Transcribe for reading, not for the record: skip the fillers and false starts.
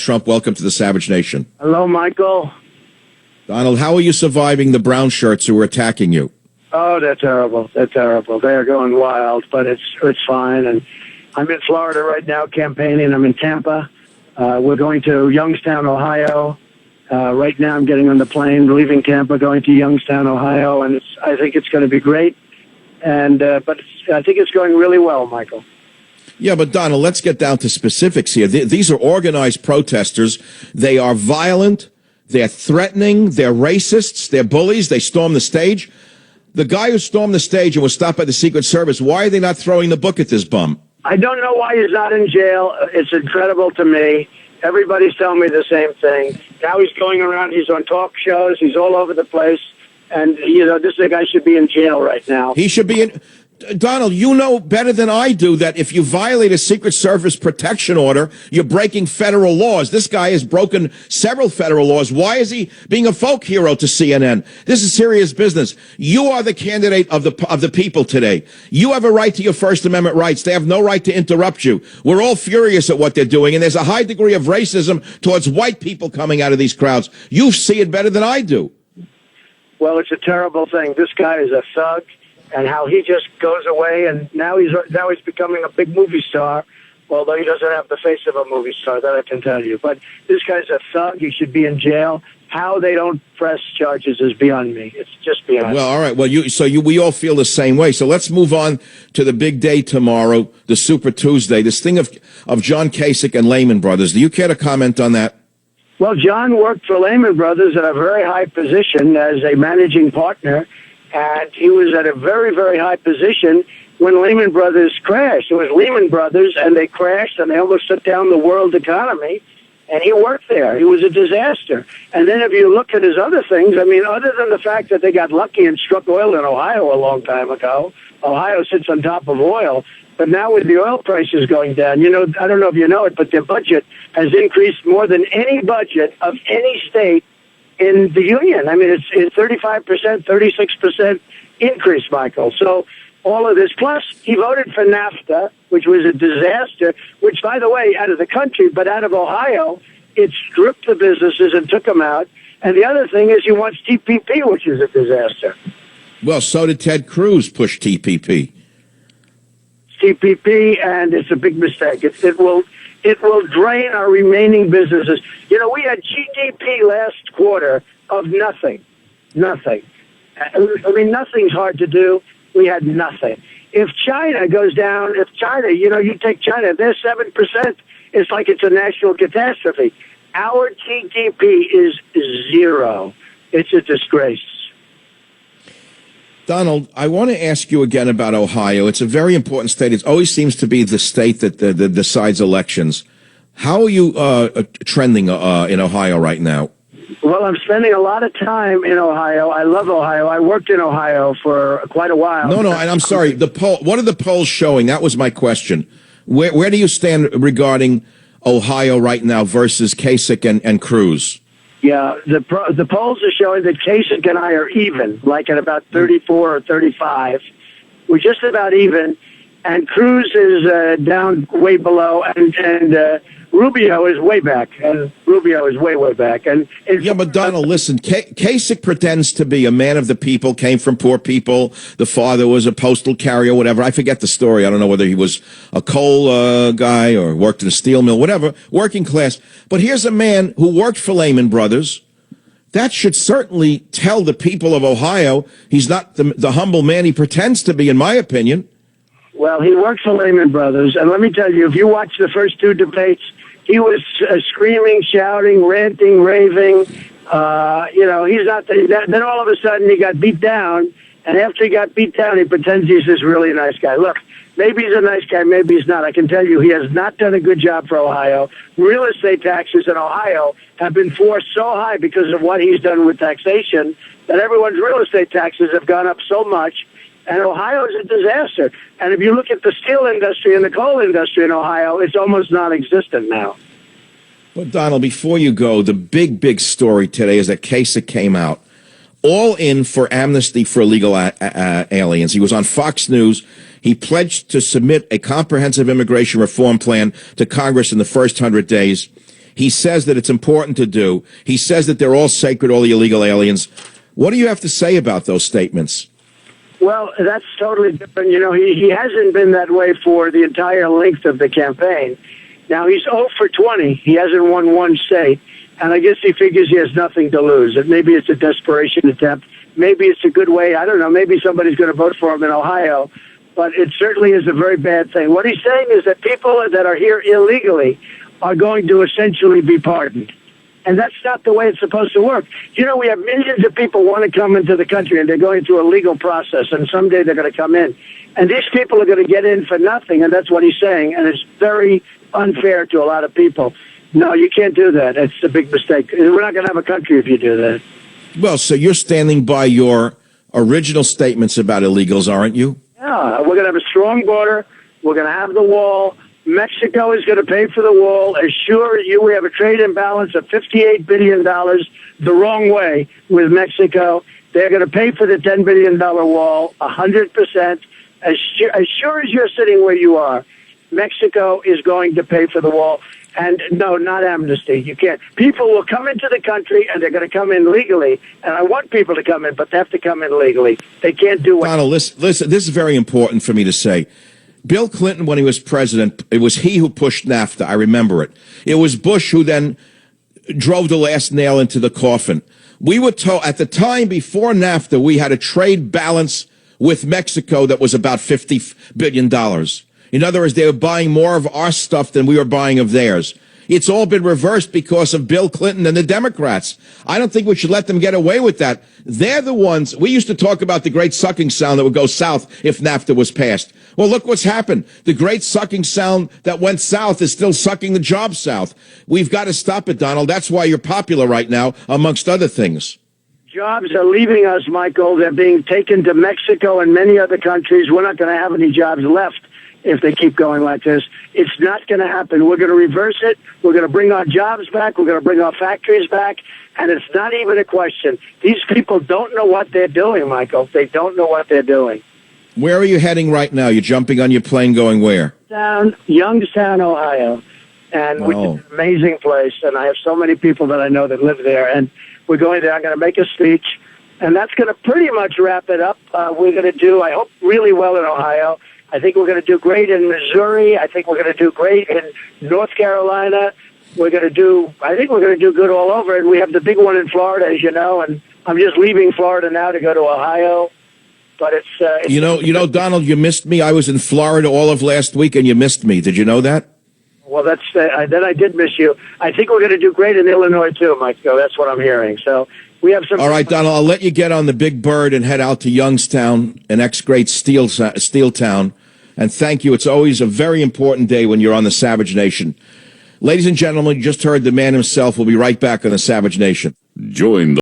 Trump. Welcome to the Savage Nation. Hello, Michael. Donald, how are you surviving the brown shirts who are attacking you? Oh, they're terrible. They're terrible. They're going wild, but it's fine. And I'm in Florida right now campaigning. I'm in Tampa. We're going to Youngstown, Ohio. Right now I'm getting on the plane, leaving Tampa, going to Youngstown, Ohio, and I think it's going to be great. And but I think it's going really well, Michael. Yeah, but Donald, let's get down to specifics here. These are organized protesters. They are violent. They're threatening. They're racists. They're bullies. They storm the stage. The guy who stormed the stage and was stopped by the Secret Service, why are they not throwing the book at this bum? I don't know why he's not in jail. It's incredible to me. Everybody's telling me the same thing. Now he's going around. He's on talk shows. He's all over the place. And, you know, this guy should be in jail right now. He should be in... Donald, you know better than I do that if you violate a Secret Service protection order, you're breaking federal laws. This guy has broken several federal laws. Why is he being a folk hero to CNN? This is serious business. You are the candidate of the people today. You have a right to your First Amendment rights. They have no right to interrupt you. We're all furious at what they're doing, and there's a high degree of racism towards white people coming out of these crowds. You see it better than I do. Well, it's a terrible thing. This guy is a thug. And how he just goes away, and now he's becoming a big movie star, although he doesn't have the face of a movie star, that I can tell you. But this guy's a thug. He should be in jail. How they don't press charges is beyond me. It's just beyond me. Well, all right. Well, we all feel the same way. So let's move on to the big day tomorrow, the Super Tuesday, this thing of John Kasich and Lehman Brothers. Do you care to comment on that? Well, John worked for Lehman Brothers at a very high position as a managing partner. And he was at a very, very high position when Lehman Brothers crashed. It was Lehman Brothers, and they crashed, and they almost shut down the world economy. And he worked there. He was a disaster. And then if you look at his other things, I mean, other than the fact that they got lucky and struck oil in Ohio a long time ago, Ohio sits on top of oil. But now with the oil prices going down, you know, I don't know if you know it, but their budget has increased more than any budget of any state in the union. I mean, it's 35%, 36% increase, Michael. So all of this, plus he voted for NAFTA, which was a disaster, which, by the way, out of the country, but out of Ohio, it stripped the businesses and took them out. And the other thing is he wants TPP, which is a disaster. Well, so did Ted Cruz push TPP. TPP, and it's a big mistake. It will drain our remaining businesses. You know, we had GDP last quarter of nothing. Nothing. I mean, nothing's hard to do. We had nothing. If China goes down, you know, you take China, they're 7%. It's like it's a national catastrophe. Our GDP is zero. It's a disgrace. Donald, I want to ask you again about Ohio. It's a very important state. It always seems to be the state that decides elections. How are you trending in Ohio right now? Well, I'm spending a lot of time in Ohio. I love Ohio. I worked in Ohio for quite a while. No, and I'm sorry. What are the polls showing? That was my question. Where do you stand regarding Ohio right now versus Kasich and Cruz? Yeah, the polls are showing that Kasich and I are even, like at about 34 or 35. We're just about even, and Cruz is down way below, and Rubio is way back, and Rubio is way back. And yeah, but Donald, listen, Kasich pretends to be a man of the people, came from poor people. The father was a postal carrier, whatever. I forget the story. I don't know whether he was a coal guy or worked in a steel mill, whatever, working class. But here's a man who worked for Lehman Brothers. That should certainly tell the people of Ohio he's not the humble man he pretends to be, in my opinion. Well, he worked for Lehman Brothers, and let me tell you, if you watch the first two debates, he was screaming, shouting, ranting, raving. You know, he's not. Then all of a sudden, he got beat down, and after he got beat down, he pretends he's this really nice guy. Look, maybe he's a nice guy, maybe he's not. I can tell you, he has not done a good job for Ohio. Real estate taxes in Ohio have been forced so high because of what he's done with taxation that everyone's real estate taxes have gone up so much. And Ohio is a disaster. And if you look at the steel industry and the coal industry in Ohio, it's almost non-existent now. Well, Donald, before you go, the big story today is that Kasich came out all in for amnesty for illegal aliens. He was on Fox News. He pledged to submit a comprehensive immigration reform plan to Congress in the first 100 days. He says that it's important to do. He says that they're all sacred, all the illegal aliens. What do you have to say about those statements? Well, that's totally different. You know, he hasn't been that way for the entire length of the campaign. Now, he's 0 for 20. He hasn't won one state. And I guess he figures he has nothing to lose. And maybe it's a desperation attempt. Maybe it's a good way. I don't know. Maybe somebody's going to vote for him in Ohio. But it certainly is a very bad thing. What he's saying is that people that are here illegally are going to essentially be pardoned. And that's not the way it's supposed to work. You know, we have millions of people want to come into the country, and they're going through a legal process, and someday they're going to come in. And these people are going to get in for nothing, and that's what he's saying. And it's very unfair to a lot of people. No, you can't do that. It's a big mistake. We're not going to have a country if you do that. Well, so you're standing by your original statements about illegals, aren't you? Yeah, we're going to have a strong border. We're going to have the wall. Mexico is going to pay for the wall. Assure you we have a trade imbalance of $58 billion the wrong way with Mexico. They're going to pay for the $10 billion wall 100%. As sure as you're sitting where you are, Mexico is going to pay for the wall. And no, not amnesty. You can't. People will come into the country, and they're going to come in legally. And I want people to come in, but they have to come in legally. They can't do what... Donald, listen, this is very important for me to say. Bill Clinton, when he was president, it was he who pushed NAFTA. I remember it. It was Bush who then drove the last nail into the coffin. We were told at the time before NAFTA, we had a trade balance with Mexico that was about $50 billion. In other words, they were buying more of our stuff than we were buying of theirs. It's all been reversed because of Bill Clinton and the Democrats. I don't think we should let them get away with that. They're the ones. We used to talk about the great sucking sound that would go south if NAFTA was passed. Well, look what's happened. The great sucking sound that went south is still sucking the jobs south. We've got to stop it, Donald. That's why you're popular right now, amongst other things. Jobs are leaving us, Michael. They're being taken to Mexico and many other countries. We're not going to have any jobs left if they keep going like this. It's not going to happen. We're going to reverse it. We're going to bring our jobs back. We're going to bring our factories back. And it's not even a question. These people don't know what they're doing, Michael. They don't know what they're doing. Where are you heading right now? You're jumping on your plane going where? Youngstown, Ohio. And which is an amazing place. And I have so many people that I know that live there. And we're going there. I'm going to make a speech. And that's going to pretty much wrap it up. We're going to do, I hope, really well in Ohio. I think we're going to do great in Missouri. I think we're going to do great in North Carolina. I think we're going to do good all over. And we have the big one in Florida, as you know. And I'm just leaving Florida now to go to Ohio. But it's you know, Donald, you missed me. I was in Florida all of last week, and you missed me. Did you know that? Well, then I did miss you. I think we're going to do great in Illinois too, Mike. So that's what I'm hearing. So we have some. All right, Donald, I'll let you get on the big bird and head out to Youngstown, an ex-great steel town. And thank you. It's always a very important day when you're on the Savage Nation. Ladies and gentlemen, you just heard the man himself. We'll be right back on the Savage Nation. Join the